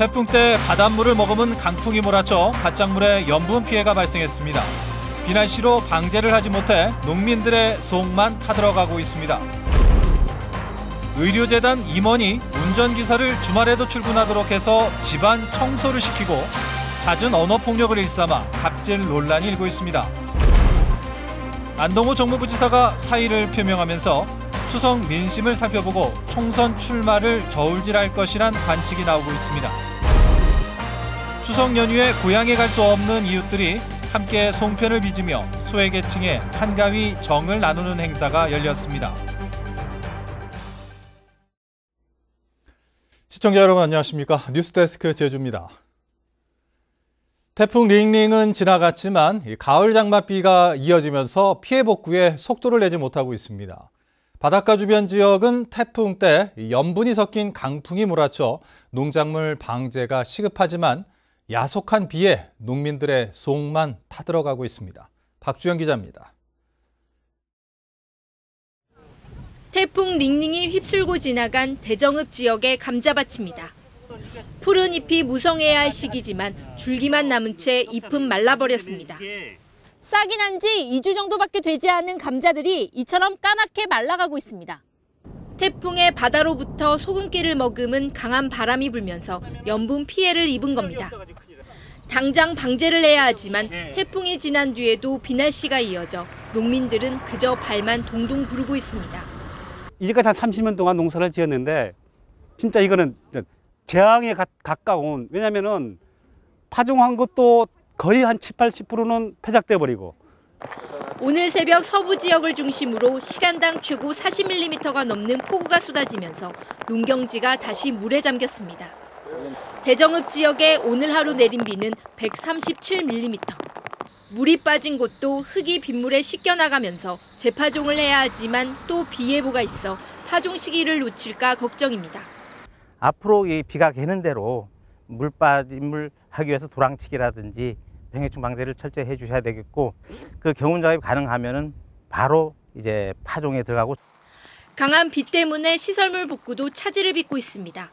태풍 때 바닷물을 머금은 강풍이 몰아쳐 밭작물에 염분 피해가 발생했습니다. 비 날씨로 방제를 하지 못해 농민들의 속만 타들어가고 있습니다. 의료재단 임원이 운전기사를 주말에도 출근하도록 해서 집안 청소를 시키고 잦은 언어폭력을 일삼아 갑질 논란이 일고 있습니다. 안동호 정무부지사가 사의를 표명하면서 추석 민심을 살펴보고 총선 출마를 저울질할 것이란 관측이 나오고 있습니다. 추석 연휴에 고향에 갈 수 없는 이웃들이 함께 송편을 빚으며 소외계층의 한가위 정을 나누는 행사가 열렸습니다. 시청자 여러분 안녕하십니까? 뉴스데스크 제주입니다. 태풍 링링은 지나갔지만 가을 장맛비가 이어지면서 피해 복구에 속도를 내지 못하고 있습니다. 바닷가 주변 지역은 태풍 때 염분이 섞인 강풍이 몰아쳐 농작물 방제가 시급하지만 야속한 비에 농민들의 속만 타들어가고 있습니다. 박주영 기자입니다. 태풍 링링이 휩쓸고 지나간 대정읍 지역의 감자밭입니다. 푸른 잎이 무성해야 할 시기지만 줄기만 남은 채 잎은 말라버렸습니다. 싹이 난 지 2주 정도밖에 되지 않은 감자들이 이처럼 까맣게 말라가고 있습니다. 태풍에 바다로부터 소금기를 머금은 강한 바람이 불면서 염분 피해를 입은 겁니다. 당장 방제를 해야 하지만 태풍이 지난 뒤에도 비 날씨가 이어져 농민들은 그저 발만 동동 구르고 있습니다. 이제까지 한 30년 동안 농사를 지었는데 진짜 이거는 재앙에 가까운, 왜냐면은 파종한 것도 거의 한 70~80%는 폐작돼 버리고. 오늘 새벽 서부 지역을 중심으로 시간당 최고 40mm가 넘는 폭우가 쏟아지면서 농경지가 다시 물에 잠겼습니다. 대정읍 지역에 오늘 하루 내린 비는 137mm. 물이 빠진 곳도 흙이 빗물에 씻겨나가면서 재파종을 해야 하지만 또 비 예보가 있어 파종 시기를 놓칠까 걱정입니다. 앞으로 이 비가 개는 대로 물 빠짐을 하기 위해서 도랑치기라든지 병해충 방제를 철저히 해주셔야 되겠고, 그 경운 작업이 가능하면은 바로 이제 파종에 들어가고. 강한 비 때문에 시설물 복구도 차질을 빚고 있습니다.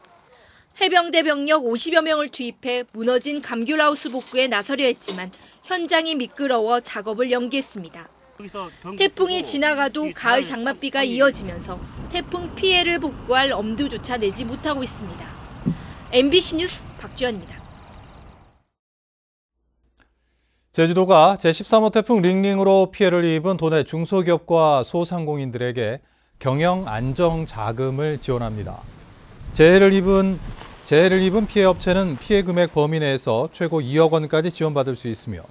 해병대 병력 50여 명을 투입해 무너진 감귤하우스 복구에 나서려 했지만 현장이 미끄러워 작업을 연기했습니다. 태풍이 지나가도 가을 장맛비가 이어지면서 태풍 피해를 복구할 엄두조차 내지 못하고 있습니다. MBC 뉴스 박주연입니다. 제주도가 제13호 태풍 링링으로 피해를 입은 도내 중소기업과 소상공인들에게 경영 안정 자금을 지원합니다. 재해를 입은 피해 업체는 피해 금액 범위 내에서 최고 2억 원까지 지원받을 수 있으며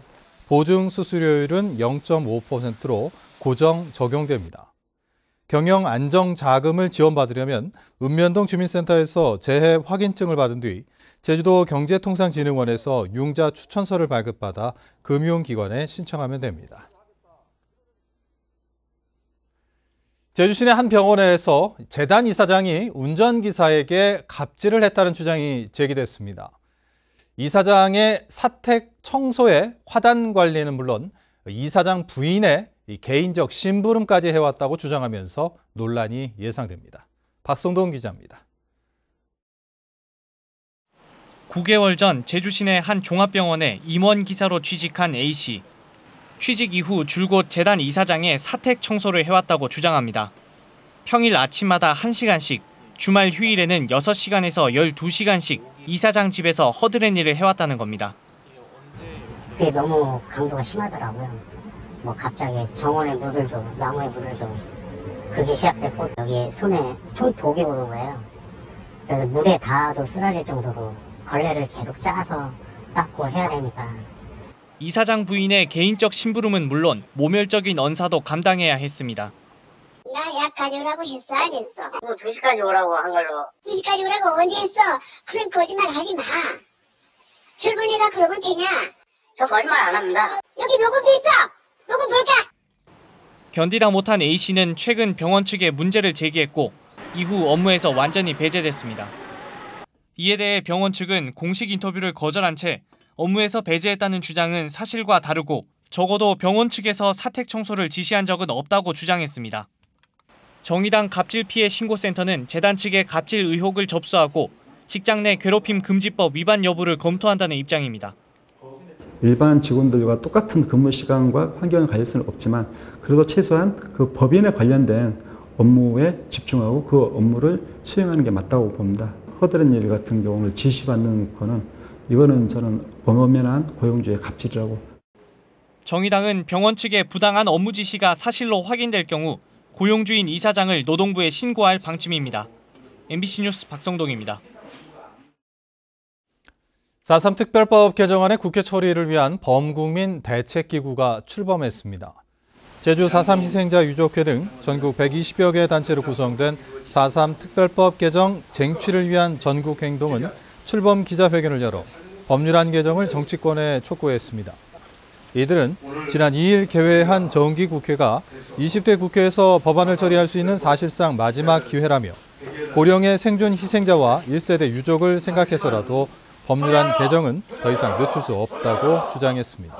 보증 수수료율은 0.5%로 고정 적용됩니다. 경영 안정 자금을 지원받으려면 읍면동 주민센터에서 재해 확인증을 받은 뒤 제주도 경제통상진흥원에서 융자 추천서를 발급받아 금융기관에 신청하면 됩니다. 제주 시내 한 병원에서 재단 이사장이 운전기사에게 갑질을 했다는 주장이 제기됐습니다. 이사장의 사택 청소에 화단 관리는 물론 이사장 부인의 개인적 심부름까지 해왔다고 주장하면서 논란이 예상됩니다. 박성동 기자입니다. 9개월 전 제주 시내 한 종합병원에 임원 기사로 취직한 A씨. 취직 이후 줄곧 재단 이사장의 사택 청소를 해왔다고 주장합니다. 평일 아침마다 1시간씩, 주말 휴일에는 6시간에서 12시간씩 이사장 집에서 허드렛 일을 해왔다는 겁니다. 그게 너무 강도가 심하더라고요. 뭐 갑자기 정원에 물을 줘, 나무에 물을 줘. 그게 시작됐고 여기 손에 손독이 오는 거예요. 그래서 물에 닿아도 쓰러질 정도로 걸레를 계속 짜서 닦고 해야 되니까. 이사장 부인의 개인적 심부름은 물론 모멸적인 언사도 감당해야 했습니다. 나 약 가져오라고 했어, 안 했어? 2시까지 오라고 한 걸로. 2시까지 오라고 언제 했어? 그런 거짓말 하지 마. 출근해라 그러면 되냐? 저 거짓말 안 합니다. 여기 녹음돼 있어. 녹음 볼까? 견디다 못한 A씨는 최근 병원 측에 문제를 제기했고 이후 업무에서 완전히 배제됐습니다. 이에 대해 병원 측은 공식 인터뷰를 거절한 채 업무에서 배제했다는 주장은 사실과 다르고 적어도 병원 측에서 사택 청소를 지시한 적은 없다고 주장했습니다. 정의당 갑질 피해 신고센터는 재단 측의 갑질 의혹을 접수하고 직장 내 괴롭힘 금지법 위반 여부를 검토한다는 입장입니다. 일반 직원들과 똑같은 근무 시간과 환경에 관련할 수는 없지만 그래도 최소한 그 법인에 관련된 업무에 집중하고 그 업무를 수행하는 게 맞다고 봅니다. 허드렛 일 같은 경우를 지시받는 거는 이거는 저는 엄연한 고용주의 갑질이라고. 정의당은 병원 측의 부당한 업무 지시가 사실로 확인될 경우 고용주인 이사장을 노동부에 신고할 방침입니다. MBC 뉴스 박성동입니다. 4.3 특별법 개정안의 국회 처리를 위한 범국민 대책기구가 출범했습니다. 제주 4.3 희생자 유족회 등 전국 120여 개 단체로 구성된 4.3 특별법 개정 쟁취를 위한 전국행동은 출범 기자회견을 열어 법률안 개정을 정치권에 촉구했습니다. 이들은 지난 2일 개회한 정기국회가 20대 국회에서 법안을 처리할 수 있는 사실상 마지막 기회라며 고령의 생존 희생자와 1세대 유족을 생각해서라도 법률안 개정은 더 이상 늦출 수 없다고 주장했습니다.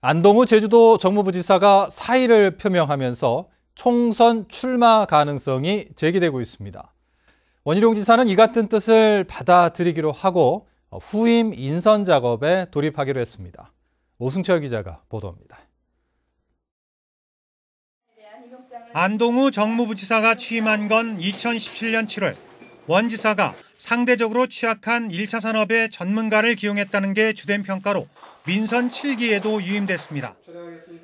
안동우 제주도 정무부지사가 사의를 표명하면서 총선 출마 가능성이 제기되고 있습니다. 원희룡 지사는 이 같은 뜻을 받아들이기로 하고 후임 인선 작업에 돌입하기로 했습니다. 오승철 기자가 보도합니다. 안동우 정무부지사가 취임한 건 2017년 7월. 원 지사가 상대적으로 취약한 1차 산업의 전문가를 기용했다는 게 주된 평가로 민선 7기에도 유임됐습니다.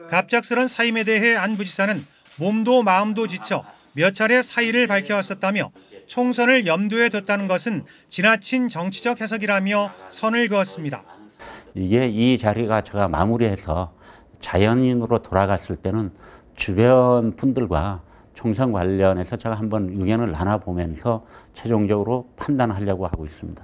갑작스런 사임에 대해 안 부지사는 몸도 마음도 지쳐 몇 차례 사의를 밝혀왔었다며 총선을 염두에 뒀다는 것은 지나친 정치적 해석이라며 선을 그었습니다. 이게 이 자리가 제가 마무리해서 자연인으로 돌아갔을 때는 주변 분들과 총선 관련해서 제가 한번 의견을 나눠보면서 최종적으로 판단하려고 하고 있습니다.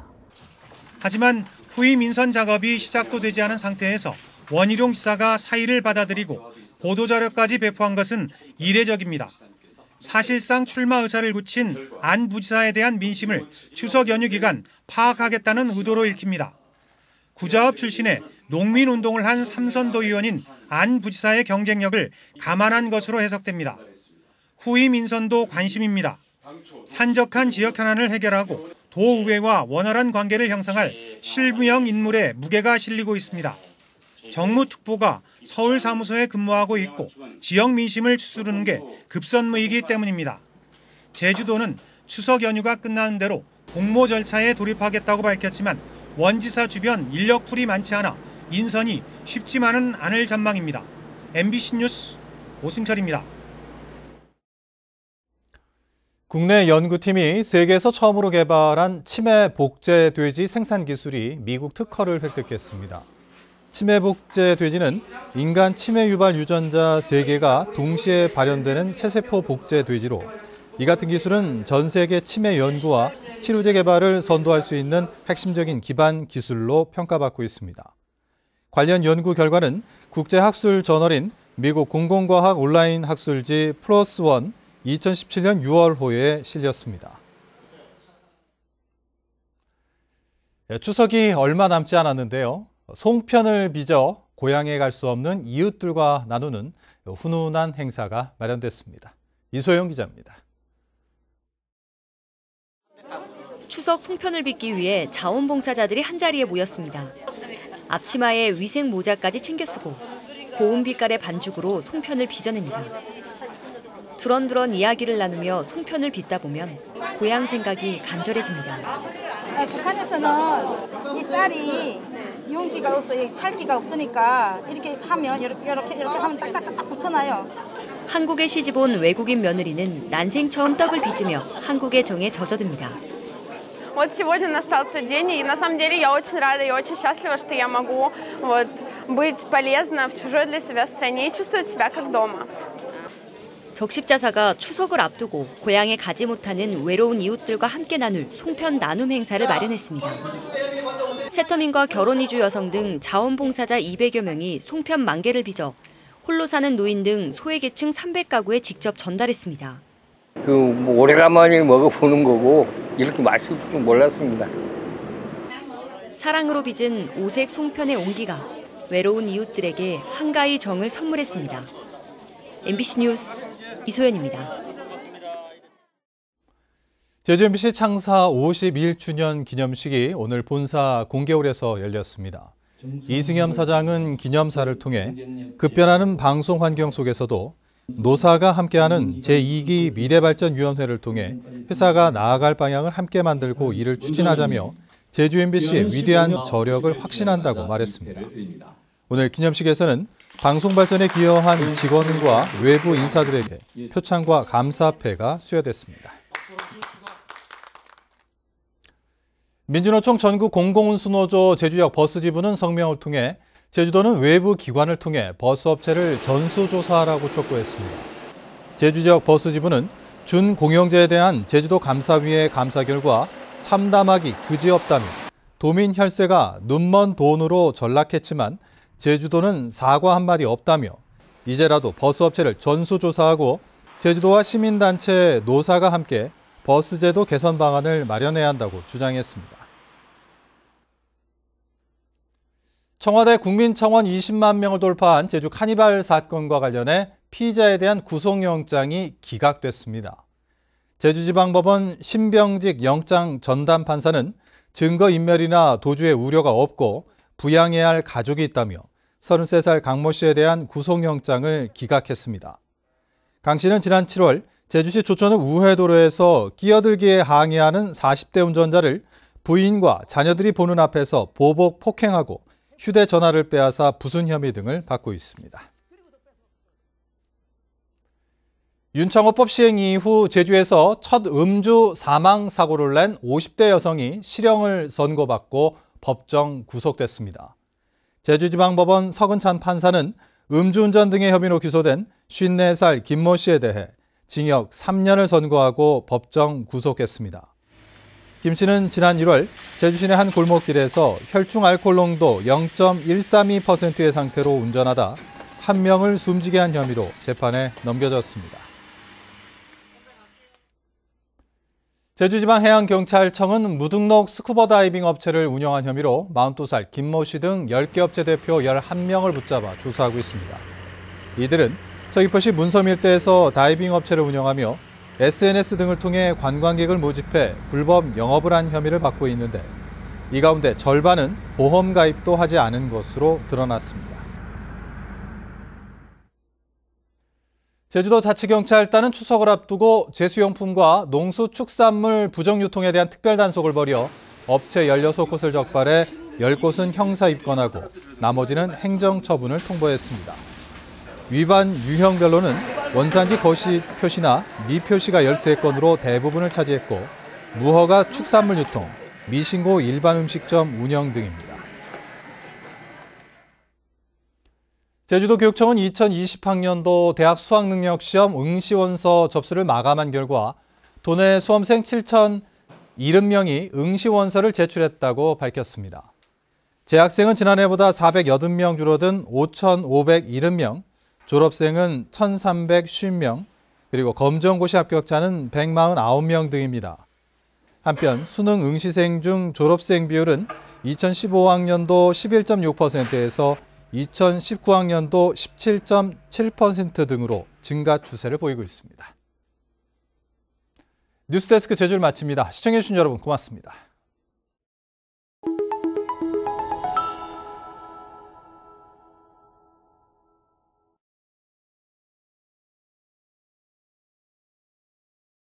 하지만 후임 인선 작업이 시작도 되지 않은 상태에서 원희룡 지사가 사의를 받아들이고 보도자료까지 배포한 것은 이례적입니다. 사실상 출마 의사를 굳힌 안 부지사에 대한 민심을 추석 연휴 기간 파악하겠다는 의도로 읽힙니다. 구자업 출신의 농민운동을 한 삼선도 의원인 안 부지사의 경쟁력을 감안한 것으로 해석됩니다. 후임 인선도 관심입니다. 산적한 지역 현안을 해결하고 도의회와 원활한 관계를 형성할 실무형 인물에 무게가 실리고 있습니다. 정무특보가 서울 사무소에 근무하고 있고 지역 민심을 추스르는 게 급선무이기 때문입니다. 제주도는 추석 연휴가 끝나는 대로 공모 절차에 돌입하겠다고 밝혔지만 원 지사 주변 인력풀이 많지 않아 인선이 쉽지만은 않을 전망입니다. MBC 뉴스 오승철입니다. 국내 연구팀이 세계에서 처음으로 개발한 치매 복제 돼지 생산 기술이 미국 특허를 획득했습니다. 치매 복제 돼지는 인간 치매 유발 유전자 3개가 동시에 발현되는 체세포 복제 돼지로 이 같은 기술은 전 세계 치매 연구와 치료제 개발을 선도할 수 있는 핵심적인 기반 기술로 평가받고 있습니다. 관련 연구 결과는 국제학술 저널인 미국 공공과학 온라인 학술지 플러스1 2017년 6월호에 실렸습니다. 추석이 얼마 남지 않았는데요. 송편을 빚어 고향에 갈 수 없는 이웃들과 나누는 훈훈한 행사가 마련됐습니다. 이소영 기자입니다. 추석 송편을 빚기 위해 자원봉사자들이 한자리에 모였습니다. 앞치마에 위생 모자까지 챙겨 쓰고 고운 빛깔의 반죽으로 송편을 빚어냅니다. 두런두런 이야기를 나누며 송편을 빚다 보면 고향 생각이 간절해집니다. 북한에서는 이 쌀이 용기가 없어요. 찰기가 없으니까 이렇게 하면 이렇게 하면 딱딱딱 붙어나요. 한국에 시집온 외국인 며느리는 난생 처음 떡을 빚으며 한국의 정에 젖어듭니다. Вот сегодня настал тот день, и на самом деле я очень рада и очень счастлива, что я могу быть полезна в чужой для себя стране и чувствовать себя как дома. 적십자사가 추석을 앞두고 고향에 가지 못하는 외로운 이웃들과 함께 나눌 송편 나눔 행사를 마련했습니다. 세터민과 결혼 이주 여성 등 자원봉사자 200여 명이 송편 10,000개를 빚어 홀로 사는 노인 등 소외계층 300가구에 직접 전달했습니다. 오래간만에 먹어보는 거고 이렇게 맛있을 줄 몰랐습니다. 사랑으로 빚은 오색 송편의 온기가 외로운 이웃들에게 한가히 정을 선물했습니다. MBC 뉴스 이소연입니다. 제주 MBC 창사 51주년 기념식이 오늘 본사 공개홀에서 열렸습니다. 이승엽 사장은 기념사를 통해 급변하는 방송 환경 속에서도 노사가 함께하는 제2기 미래발전위원회를 통해 회사가 나아갈 방향을 함께 만들고 이를 추진하자며 제주 MBC의 위대한 저력을 확신한다고 말했습니다. 오늘 기념식에서는 방송 발전에 기여한 직원과 외부 인사들에게 표창과 감사패가 수여됐습니다. 민주노총 전국 공공운수노조 제주역 버스지부는 성명을 통해 제주도는 외부 기관을 통해 버스업체를 전수조사하라고 촉구했습니다. 제주지역 버스지부는 준공영제에 대한 제주도 감사위의 감사 결과 참담하기 그지없다며 도민 혈세가 눈먼 돈으로 전락했지만 제주도는 사과 한마디 없다며 이제라도 버스업체를 전수조사하고 제주도와 시민단체, 노사가 함께 버스제도 개선 방안을 마련해야 한다고 주장했습니다. 청와대 국민청원 20만 명을 돌파한 제주 카니발 사건과 관련해 피의자에 대한 구속영장이 기각됐습니다. 제주지방법원 신병직 영장 전담 판사는 증거인멸이나 도주의 우려가 없고 부양해야 할 가족이 있다며 33살 강모 씨에 대한 구속영장을 기각했습니다. 강 씨는 지난 7월 제주시 조천읍 우회도로에서 끼어들기에 항의하는 40대 운전자를 부인과 자녀들이 보는 앞에서 보복 폭행하고 휴대전화를 빼앗아 부순 혐의 등을 받고 있습니다. 윤창호법 시행 이후 제주에서 첫 음주 사망 사고를 낸 50대 여성이 실형을 선고받고 법정 구속됐습니다. 제주지방법원 서근찬 판사는 음주운전 등의 혐의로 기소된 54살 김모 씨에 대해 징역 3년을 선고하고 법정 구속했습니다. 김 씨는 지난 1월 제주 시내 한 골목길에서 혈중 알코올 농도 0.132%의 상태로 운전하다 한 명을 숨지게 한 혐의로 재판에 넘겨졌습니다. 제주지방해양경찰청은 무등록 스쿠버 다이빙 업체를 운영한 혐의로 42살 김모 씨 등 10개 업체 대표 11명을 붙잡아 조사하고 있습니다. 이들은 서귀포시 문섬 일대에서 다이빙 업체를 운영하며 SNS 등을 통해 관광객을 모집해 불법 영업을 한 혐의를 받고 있는데 이 가운데 절반은 보험 가입도 하지 않은 것으로 드러났습니다. 제주도 자치경찰단은 추석을 앞두고 제수용품과 농수축산물 부정유통에 대한 특별단속을 벌여 업체 16곳을 적발해 10곳은 형사 입건하고 나머지는 행정처분을 통보했습니다. 위반 유형별로는 원산지 거시 표시나 미표시가 13건으로 대부분을 차지했고 무허가 축산물 유통, 미신고 일반 음식점 운영 등입니다. 제주도 교육청은 2020학년도 대학 수학능력시험 응시원서 접수를 마감한 결과 도내 수험생 7,070명이 응시원서를 제출했다고 밝혔습니다. 재학생은 지난해보다 480명 줄어든 5,570명, 졸업생은 1,350명, 그리고 검정고시 합격자는 149명 등입니다. 한편 수능 응시생 중 졸업생 비율은 2015학년도 11.6%에서 2019학년도 17.7% 등으로 증가 추세를 보이고 있습니다. 뉴스데스크 제주를 마칩니다. 시청해주신 여러분 고맙습니다.